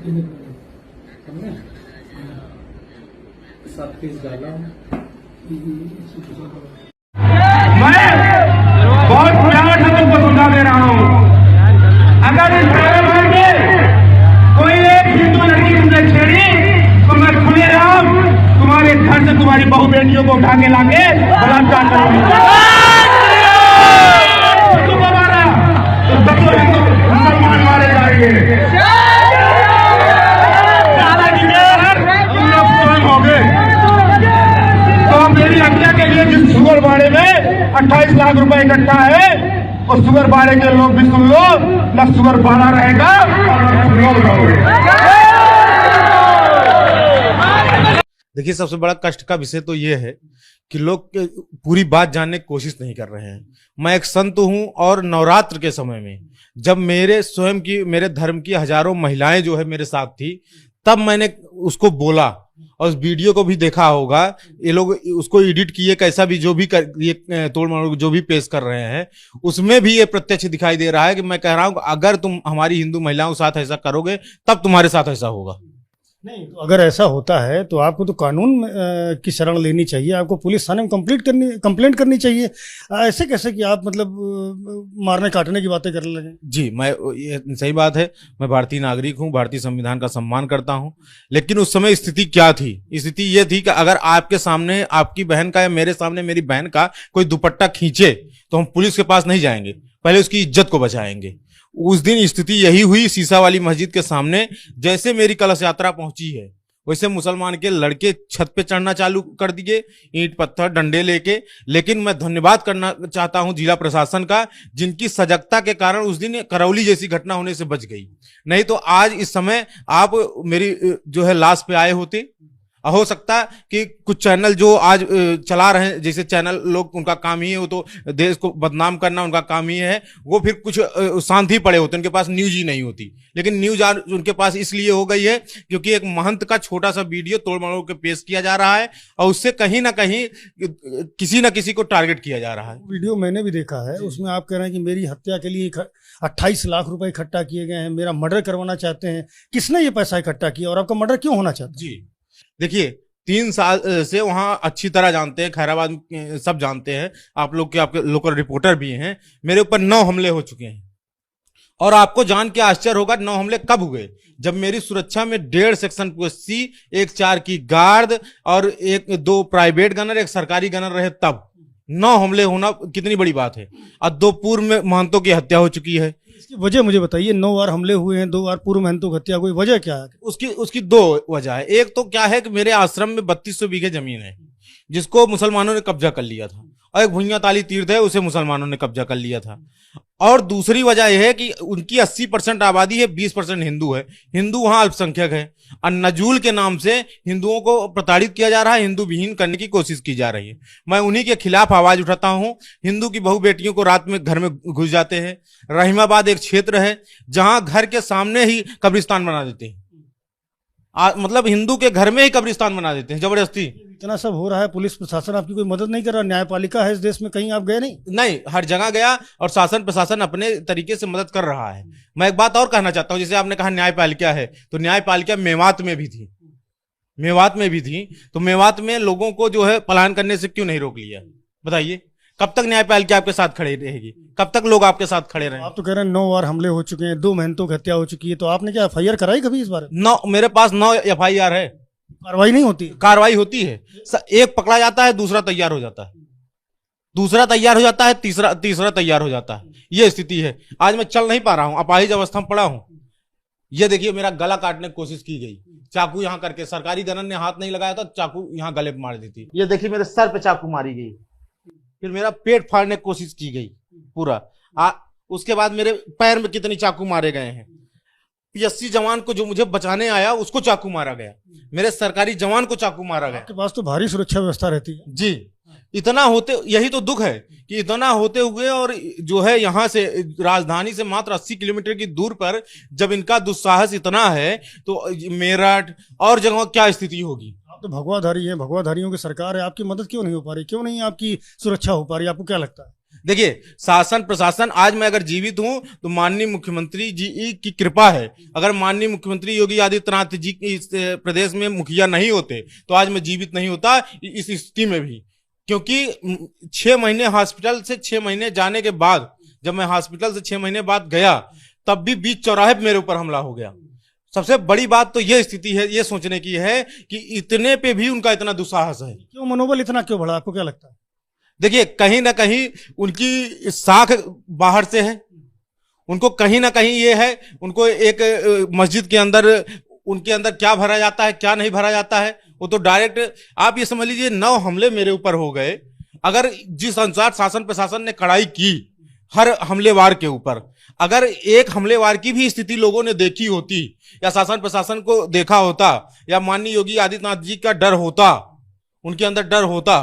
हमने 7 पीस डाला। मैं बहुत प्यार से तुमको समझा दे रहा हूँ, अगर इस कार्यक्रम में कोई एक हिंदू लड़की तुमने छेड़ी तो मैं खुले राम तुम्हारे घर से तुम्हारी बहू बेटियों को उठा के लाके बलात्कार करूंगा। हिंदू को मारा तो सब हिंदू मुसलमान मारे जाएंगे। तुम लोग स्वयं हो गए तो मेरी हत्या के लिए जिस सुगर बाड़े में 28 लाख रुपए इकट्ठा है, और सुगर बाड़े के लोग भी सुन लो, न सुगर बाड़ा रहेगा और लोग रहोगे। देखिए, सबसे बड़ा कष्ट का विषय तो ये है कि लोग पूरी बात जानने की कोशिश नहीं कर रहे हैं। मैं एक संत हूं और नवरात्र के समय में जब मेरे धर्म की हजारों महिलाएं जो है मेरे साथ थी, तब मैंने उसको बोला और उस वीडियो को भी देखा होगा। ये लोग उसको एडिट किए कैसा भी जो भी ये तोड़ मरोड़ जो भी पेश कर रहे हैं, उसमें भी ये प्रत्यक्ष दिखाई दे रहा है कि मैं कह रहा हूं अगर तुम हमारी हिंदू महिलाओं के साथ ऐसा करोगे तब तुम्हारे साथ ऐसा होगा। नहीं, तो अगर ऐसा होता है तो आपको तो कानून की शरण लेनी चाहिए, आपको पुलिस थाने में कंप्लेंट करनी चाहिए। ऐसे कैसे कि आप मतलब मारने काटने की बातें करने लगे? जी, ये सही बात है। मैं भारतीय नागरिक हूं, भारतीय संविधान का सम्मान करता हूं, लेकिन उस समय स्थिति क्या थी? स्थिति ये थी कि अगर आपके सामने आपकी बहन का या मेरे सामने मेरी बहन का कोई दुपट्टा खींचे तो हम पुलिस के पास नहीं जाएंगे, पहले उसकी इज्जत को बचाएंगे। उस दिन स्थिति यही हुई शीशा वाली मस्जिद के सामने। जैसे मेरी कलश यात्रा पहुंची है वैसे मुसलमान के लड़के छत पे चढ़ना चालू कर दिए, ईंट पत्थर डंडे लेके। लेकिन मैं धन्यवाद करना चाहता हूं जिला प्रशासन का, जिनकी सजगता के कारण उस दिन करौली जैसी घटना होने से बच गई। नहीं तो आज इस समय आप मेरी जो है लाश पे आए होते। हो सकता कि कुछ चैनल जो आज चला रहे हैं, जैसे चैनल लोग उनका काम ही है, वो तो देश को बदनाम करना उनका काम ही है, वो फिर कुछ शांति पड़े होते, उनके पास न्यूज ही नहीं होती। लेकिन न्यूज आज उनके पास इसलिए हो गई है क्योंकि एक महंत का छोटा सा वीडियो तोड़ मरोड़ के पेश किया जा रहा है और उससे कहीं ना कहीं किसी ना किसी को टारगेट किया जा रहा है। वीडियो मैंने भी देखा है, उसमें आप कह रहे हैं कि मेरी हत्या के लिए 28 लाख रुपए इकट्ठा किए गए हैं, मेरा मर्डर करवाना चाहते हैं। किसने ये पैसा इकट्ठा किया और आपका मर्डर क्यों होना चाहता है? जी देखिए, 3 साल से वहां अच्छी तरह जानते हैं, खैराबाद सब जानते हैं, आप लोग के आपके लोकल रिपोर्टर भी हैं। मेरे ऊपर 9 हमले हो चुके हैं और आपको जान के आश्चर्य होगा 9 हमले कब हुए? जब मेरी सुरक्षा में 1.5 सेक्शन PSC, 1 4 की गार्ड और 2 प्राइवेट गनर, 1 सरकारी गनर रहे, तब 9 हमले होना कितनी बड़ी बात है। और 2 पूर्व में महंतों की हत्या हो चुकी है। इसकी वजह मुझे बताइए। 9 बार हमले हुए हैं, 2 बार पूर्व महंतों की हत्या, कोई वजह क्या है? उसकी 2 वजह है। एक तो क्या है कि मेरे आश्रम में 3200 बीघे जमीन है जिसको मुसलमानों ने कब्जा कर लिया था, और एक भुइयां ताली तीर्थ है उसे मुसलमानों ने कब्जा कर लिया था। और दूसरी वजह यह है कि उनकी 80% आबादी है, 20% हिंदू है। हिंदू वहां अल्पसंख्यक है और नजूल के नाम से हिंदुओं को प्रताड़ित किया जा रहा है, हिंदू विहीन करने की कोशिश की जा रही है। मैं उन्हीं के खिलाफ आवाज उठाता हूं। हिंदू की बहु बेटियों को रात में घर में घुस जाते हैं। रहीमाबाद एक क्षेत्र है जहां घर के सामने ही कब्रिस्तान बना देते हैं, मतलब हिंदू के घर में ही कब्रिस्तान बना देते हैं जबरदस्ती। इतना सब हो रहा है, पुलिस प्रशासन आपकी कोई मदद नहीं कर रहा? न्यायपालिका है इस देश में, कहीं आप गए नहीं? नहीं, हर जगह गया और शासन प्रशासन अपने तरीके से मदद कर रहा है। मैं एक बात और कहना चाहता हूं, जैसे आपने कहा न्यायपालिका है, तो न्यायपालिका मेवात में भी थी। तो मेवात में लोगों को जो है पलायन करने से क्यों नहीं रोक लिया? बताइए, कब तक न्यायपालिका आपके साथ खड़े रहेगी? कब तक लोग आपके साथ खड़े रहेंगे? आप तो कह रहे हैं 9 बार हमले हो चुके हैं, 2 महंतों की हत्या हो चुकी है, तो आपने क्या FIR कराई कभी इस बारे? 9, मेरे पास 9 FIR है। कार्रवाई नहीं होती? कार्रवाई होती है। एक पकड़ा जाता है, दूसरा तैयार हो जाता है, तीसरा तैयार हो जाता है। ये स्थिति है। आज मैं चल नहीं पा रहा हूं, अपाहिज अवस्था में पड़ा हूं। ये देखिए, मेरा गला काटने की कोशिश की गई, चाकू यहां करके। सरकारी गनर ने हाथ नहीं लगाया था, चाकू यहां गले पे मार दी थी। ये देखिए, मेरे सर पे चाकू मारी गई, फिर मेरा पेट फाड़ने की कोशिश की गई पूरा। उसके बाद मेरे पैर में कितनी चाकू मारे गए हैं। PSC जवान को जो मुझे बचाने आया उसको चाकू मारा गया, मेरे सरकारी जवान को चाकू मारा गया। आपके पास तो भारी सुरक्षा व्यवस्था रहती है। जी, इतना होते, यही तो दुख है कि इतना होते हुए और जो है यहाँ से राजधानी से मात्र 80 किलोमीटर की दूर पर जब इनका दुस्साहस इतना है तो मेरठ और जगह क्या स्थिति होगी? आप तो भगवाधारी हैं, भगवाधारियों की सरकार है, आपकी मदद क्यों नहीं हो पा रही? क्यों नहीं आपकी सुरक्षा हो पा रही? आपको क्या लगता है? देखिए, शासन प्रशासन, आज मैं अगर जीवित हूं तो माननीय मुख्यमंत्री जी की कृपा है। अगर माननीय मुख्यमंत्री योगी आदित्यनाथ जी इस प्रदेश में मुखिया नहीं होते तो आज मैं जीवित नहीं होता इस स्थिति में भी। क्योंकि 6 महीने हॉस्पिटल से 6 महीने जाने के बाद, जब मैं हॉस्पिटल से 6 महीने बाद गया, तब भी बीच चौराहे पे मेरे ऊपर हमला हो गया। सबसे बड़ी बात तो ये स्थिति है, ये सोचने की है कि इतने पे भी उनका इतना दुस्साहस है। क्यों मनोबल इतना क्यों बढ़ा, आपको क्या लगता है? देखिए, कहीं ना कहीं उनकी साख बाहर से है। उनको कहीं ना कहीं ये है, उनको एक मस्जिद के अंदर, उनके अंदर क्या भरा जाता है क्या नहीं भरा जाता है, वो तो डायरेक्ट आप ये समझ लीजिए 9 हमले मेरे ऊपर हो गए। अगर जिस अनुसार शासन प्रशासन ने कड़ाई की हर हमलेवार के ऊपर, अगर एक हमलेवार की भी स्थिति लोगों ने देखी होती, या शासन प्रशासन को देखा होता, या माननीय योगी आदित्यनाथ जी का डर होता, उनके अंदर डर होता,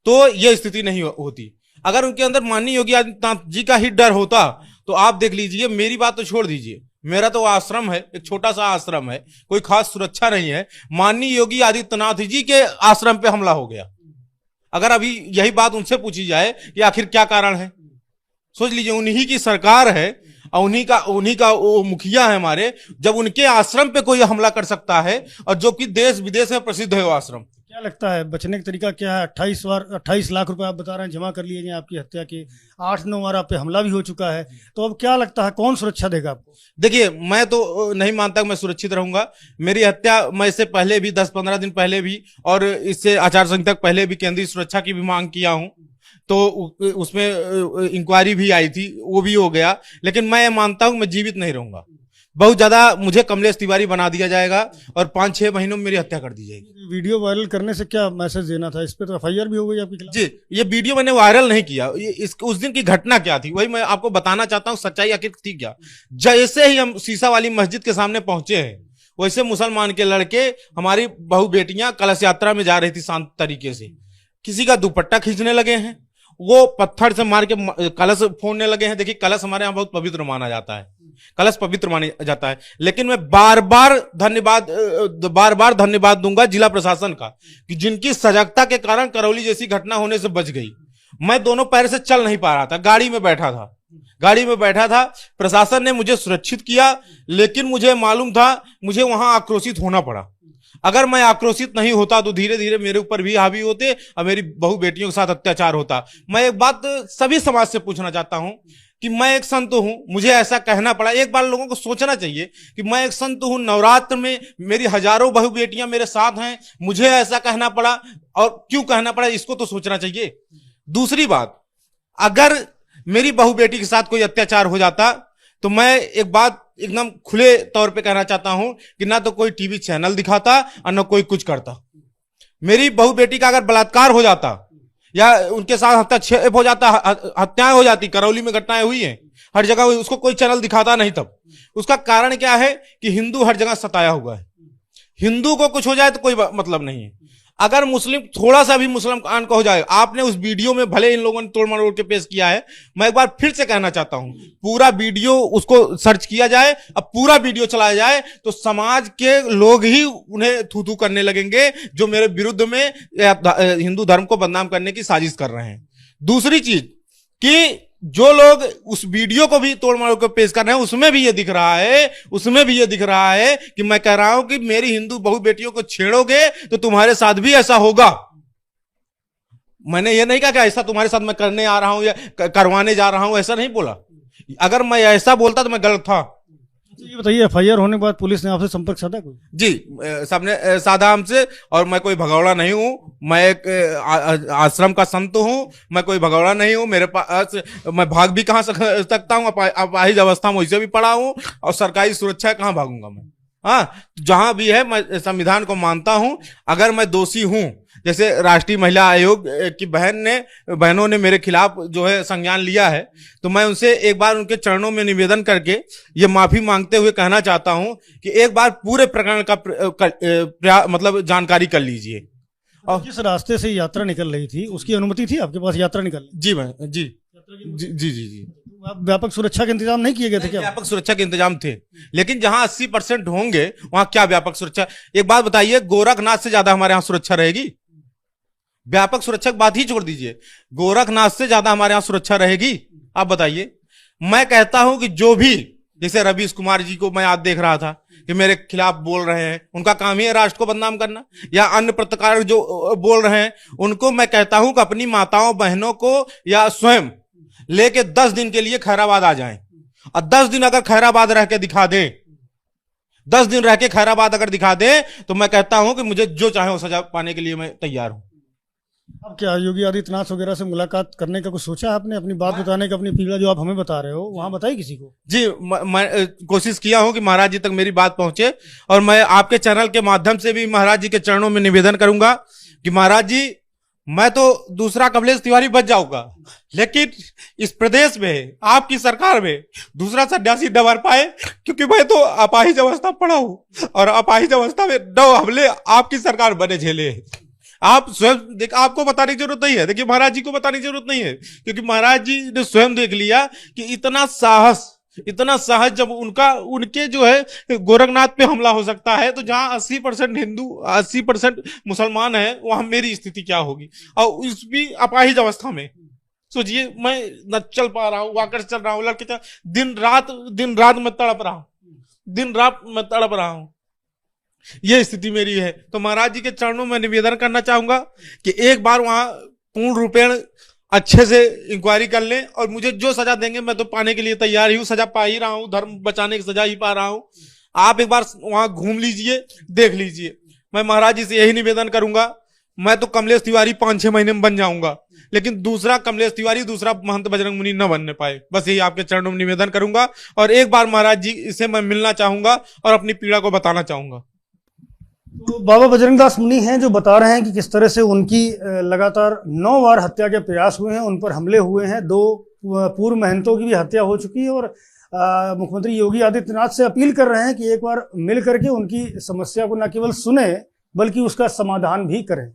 तो यह स्थिति नहीं होती। अगर उनके अंदर माननीय योगी आदित्यनाथ जी का ही डर होता तो आप देख लीजिए, मेरी बात तो छोड़ दीजिए, मेरा तो आश्रम है, एक छोटा सा आश्रम है, कोई खास सुरक्षा नहीं है, माननीय योगी आदित्यनाथ जी के आश्रम पे हमला हो गया। अगर अभी यही बात उनसे पूछी जाए कि आखिर क्या कारण है, सोच लीजिए, उन्हीं की सरकार है और उन्हीं का वो मुखिया है हमारे, जब उनके आश्रम पे कोई हमला कर सकता है, और जो कि देश विदेश में प्रसिद्ध है वो आश्रम। क्या लगता है बचने का तरीका क्या है? 28 लाख रुपए आप बता रहे हैं जमा कर लिए गए आपकी हत्या के, 8-9 बार आप पे हमला भी हो चुका है, तो अब क्या लगता है कौन सुरक्षा देगा आपको? देखिए, मैं तो नहीं मानता कि मैं सुरक्षित रहूंगा। मेरी हत्या, मैं इससे पहले भी 10-15 दिन पहले भी, और इससे आचार संहिता पहले भी केंद्रीय सुरक्षा की भी मांग किया हूं, तो उसमें इंक्वायरी भी आई थी, वो भी हो गया। लेकिन मैं मानता हूं मैं जीवित नहीं रहूंगा। बहुत ज्यादा मुझे कमलेश तिवारी बना दिया जाएगा और 5-6 महीनों में मेरी हत्या कर दी जाएगी। वीडियो वायरल करने से क्या मैसेज देना था? इस पे तो FIR भी हो गई आपके खिलाफ। जी, ये वीडियो मैंने वायरल नहीं किया। उस दिन की घटना क्या थी वही मैं आपको बताना चाहता हूँ, सच्चाई आखिर थी क्या। जैसे ही हम शीशा वाली मस्जिद के सामने पहुंचे हैं, वैसे मुसलमान के लड़के, हमारी बहु बेटियां कलश यात्रा में जा रही थी शांत तरीके से, किसी का दुपट्टा खींचने लगे हैं, वो पत्थर से मार के कलश फोड़ने लगे हैं। देखिए, कलश हमारे यहाँ बहुत पवित्र माना जाता है, कलश पवित्र माना जाता है। लेकिन मैं बार बार धन्यवाद दूंगा जिला प्रशासन का, कि जिनकी सजगता के कारण करौली जैसी घटना होने से बच गई। मैं दोनों पैर से चल नहीं पा रहा था, गाड़ी में बैठा था, प्रशासन ने मुझे सुरक्षित किया, लेकिन मुझे मालूम था मुझे वहां आक्रोशित होना पड़ा। अगर मैं आक्रोशित नहीं होता तो धीरे धीरे मेरे ऊपर भी हावी होते और मेरी बहु बेटियों के साथ अत्याचार होता। मैं एक बात सभी समाज से पूछना चाहता हूं कि मैं एक संत हूं, मुझे ऐसा कहना पड़ा। एक बार लोगों को सोचना चाहिए कि मैं एक संत हूं, नवरात्र में मेरी हजारों बहु बेटियां मेरे साथ हैं, मुझे ऐसा कहना पड़ा, और क्यों कहना पड़ा इसको तो सोचना चाहिए। दूसरी बात, अगर मेरी बहु बेटी के साथ कोई अत्याचार हो जाता तो मैं एक बात एकदम खुले तौर पे कहना चाहता हूं कि ना तो कोई टीवी चैनल दिखाता और ना कोई कुछ करता। मेरी बहु बेटी का अगर बलात्कार हो जाता या उनके साथ हस्तक्षेप हो जाता, हत्याएं हो जाती, करौली में घटनाएं हुई हैं हर जगह, उसको कोई चैनल दिखाता नहीं। तब उसका कारण क्या है कि हिंदू हर जगह सताया हुआ है। हिंदू को कुछ हो जाए तो कोई मतलब नहीं है, अगर मुस्लिम थोड़ा सा भी मुसलमान का हो जाए। आपने उस वीडियो में भले इन लोगों ने तोड़ मरोड़ के पेश किया है, मैं एक बार फिर से कहना चाहता हूं, पूरा वीडियो उसको सर्च किया जाए, अब पूरा वीडियो चलाया जाए तो समाज के लोग ही उन्हें थू थू करने लगेंगे, जो मेरे विरुद्ध में हिंदू धर्म को बदनाम करने की साजिश कर रहे हैं। दूसरी चीज कि जो लोग उस वीडियो को भी तोड़ मरोड़ के पेश कर रहे हैं, उसमें भी ये दिख रहा है कि मैं कह रहा हूं कि मेरी हिंदू बहु बेटियों को छेड़ोगे तो तुम्हारे साथ भी ऐसा होगा। मैंने ये नहीं कहा कि ऐसा तुम्हारे साथ मैं करने आ रहा हूं या करवाने जा रहा हूं, ऐसा नहीं बोला। अगर मैं ऐसा बोलता तो मैं गलत था। ये बताइए, FIR होने के बाद पुलिस ने आपसे संपर्क साधा कोई? जी, सबने साधा हमसे, और मैं कोई भगौड़ा नहीं हूं, मैं एक आश्रम का संत हूं, मैं कोई भगौड़ा नहीं हूं। मेरे पास मैं भाग भी कहां सकता हूं, अपाहिज अवस्था में वैसे भी पड़ा हूं, और सरकारी सुरक्षा कहां भागूंगा मैं। हाँ, जहां भी है मैं संविधान को मानता हूं। अगर मैं दोषी हूं, जैसे राष्ट्रीय महिला आयोग की बहनों ने मेरे खिलाफ जो है संज्ञान लिया है, तो मैं उनसे एक बार उनके चरणों में निवेदन करके ये माफी मांगते हुए कहना चाहता हूं कि एक बार पूरे प्रकरण का मतलब जानकारी कर लीजिए। और जिस रास्ते से यात्रा निकल रही थी उसकी अनुमति थी आपके पास यात्रा निकल? जी जी। व्यापक सुरक्षा के इंतजाम नहीं किए गए थे क्या? व्यापक सुरक्षा के इंतजाम थे, लेकिन जहां 80% होंगे वहां क्या व्यापक सुरक्षा? एक बात बताइए, गोरखनाथ से ज्यादा हमारे यहाँ सुरक्षा रहेगी? व्यापक सुरक्षा की बात ही छोड़ दीजिए, गोरखनाथ से ज्यादा हमारे यहाँ सुरक्षा रहेगी? आप बताइए। मैं कहता हूं कि जो भी, जैसे रवीश कुमार जी को मैं आज देख रहा था कि मेरे खिलाफ बोल रहे हैं, उनका काम ही है राष्ट्र को बदनाम करना, या अन्य पत्रकार जो बोल रहे हैं उनको मैं कहता हूं कि अपनी माताओं बहनों को या स्वयं लेके 10 दिन के लिए खैराबाद आ जाएं, और 10 दिन अगर खैराबाद रह के दिखा दें, 10 दिन रह के खैराबाद अगर दिखा दे, तो मैं कहता हूं कि मुझे जो चाहे वो सजा पाने के लिए मैं तैयार हूं। अब क्या योगी आदित्यनाथ वगैरह से मुलाकात करने का कुछ सोचा आपने? अपनी बात बताने का, अपनी पीड़ा जो आप हमें बता रहे हो वहां बताई किसी को? जी, मैं कोशिश किया हूं कि महाराज जी तक मेरी बात पहुंचे, और मैं आपके चैनल के माध्यम से भी महाराज जी के चरणों में निवेदन करूंगा कि महाराज जी, मैं तो दूसरा कमलेश तिवारी बच जाऊंगा, लेकिन इस प्रदेश में आपकी सरकार में दूसरा सन्यासी न बन पाए, क्योंकि मैं तो अपाहिज अवस्था पड़ा हूं, और अपाहिज अवस्था में 9 हमले आपकी सरकार बने झेले। आप स्वयं देख, आपको बताने की जरूरत नहीं है, देखिए महाराज जी को बताने की जरूरत नहीं है, क्योंकि महाराज जी ने स्वयं देख लिया कि इतना साहस जब उनके जो है गोरखनाथ पे हमला हो सकता है, तो जहां 80% हिंदू 80% मुसलमान है, वहां मेरी स्थिति क्या होगी, और इस भी अपाहिज अवस्था में। सोचिए, मैं न चल पा रहा हूँ, वाकर चल रहा हूँ, लड़के दिन रात मैं तड़प रहा हूँ, ये स्थिति मेरी है। तो महाराज जी के चरणों में निवेदन करना चाहूंगा कि एक बार वहां पूर्ण रूपेण अच्छे से इंक्वायरी कर लें, और मुझे जो सजा देंगे मैं तो पाने के लिए तैयार ही हूं, सजा पा ही रहा हूं, धर्म बचाने की सजा ही पा रहा हूं। आप एक बार वहां घूम लीजिए, देख लीजिए। मैं महाराज जी से यही निवेदन करूंगा, मैं तो कमलेश तिवारी 5-6 महीने में बन जाऊंगा, लेकिन दूसरा कमलेश तिवारी, दूसरा महंत बजरंग मुनि न बनने पाए, बस यही आपके चरणों में निवेदन करूंगा। और एक बार महाराज जी से मैं मिलना चाहूंगा और अपनी पीड़ा को बताना चाहूंगा। तो बाबा बजरंग दास मुनि हैं जो बता रहे हैं कि किस तरह से उनकी लगातार 9 बार हत्या के प्रयास हुए हैं, उन पर हमले हुए हैं, 2 पूर्व महंतों की भी हत्या हो चुकी है, और मुख्यमंत्री योगी आदित्यनाथ से अपील कर रहे हैं कि एक बार मिल करके उनकी समस्या को न केवल सुने बल्कि उसका समाधान भी करें।